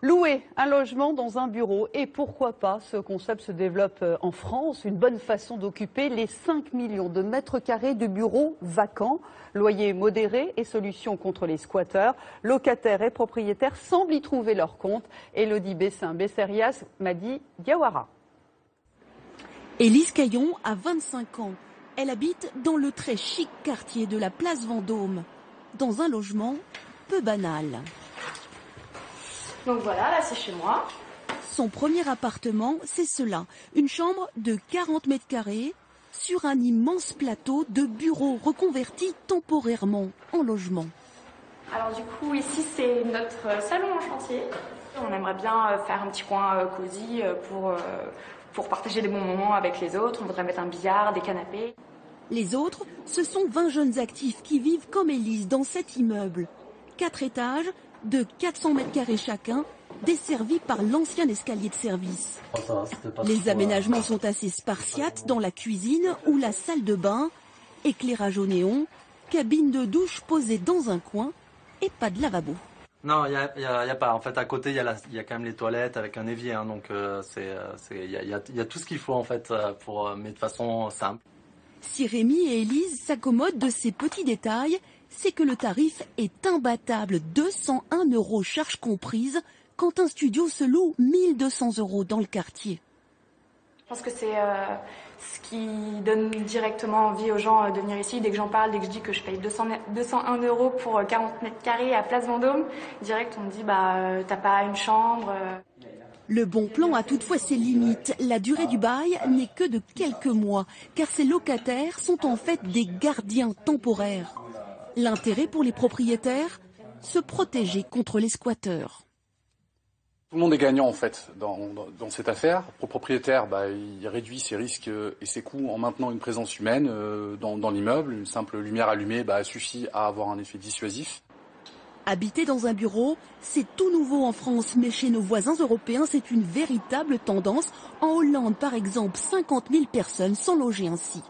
Louer un logement dans un bureau, et pourquoi pas, ce concept se développe en France. Une bonne façon d'occuper les 5 millions de mètres carrés de bureaux vacants. Loyer modéré et solution contre les squatteurs. Locataires et propriétaires semblent y trouver leur compte. Élodie Bessin-Besserias, Madi Diawara. Élise Caillon a 25 ans. Elle habite dans le très chic quartier de la place Vendôme, dans un logement peu banal. Donc voilà, là c'est chez moi. Son premier appartement, c'est cela, une chambre de 40 mètres carrés sur un immense plateau de bureaux reconvertis temporairement en logement. Alors du coup, ici c'est notre salon en chantier. On aimerait bien faire un petit coin cosy pour partager des bons moments avec les autres. On voudrait mettre un billard, des canapés. Les autres, ce sont 20 jeunes actifs qui vivent comme Élise dans cet immeuble. 4 étages, de 400 mètres carrés chacun, desservis par l'ancien escalier de service. Les aménagements sont assez spartiates dans la cuisine ou la salle de bain, éclairage au néon, cabine de douche posée dans un coin et pas de lavabo. Non, il y a pas. En fait, à côté, il y a quand même les toilettes avec un évier, hein, donc il y a tout ce qu'il faut en fait mais de façon simple. Si Rémi et Élise s'accommodent de ces petits détails, c'est que le tarif est imbattable, 201 € charges comprises, quand un studio se loue 1 200 € dans le quartier. Je pense que c'est ce qui donne directement envie aux gens de venir ici. Dès que j'en parle, dès que je dis que je paye 201 € pour 40 mètres carrés à Place Vendôme, direct on me dit t'as pas une chambre. Le bon plan a toutefois ses limites. La durée du bail n'est que de quelques mois, car ces locataires sont en fait des gardiens temporaires. L'intérêt pour les propriétaires, se protéger contre les squatteurs. Tout le monde est gagnant en fait dans cette affaire. Pour le propriétaire, il réduit ses risques et ses coûts en maintenant une présence humaine dans l'immeuble. Une simple lumière allumée suffit à avoir un effet dissuasif. Habiter dans un bureau, c'est tout nouveau en France, mais chez nos voisins européens, c'est une véritable tendance. En Hollande, par exemple, 50 000 personnes sont logées ainsi.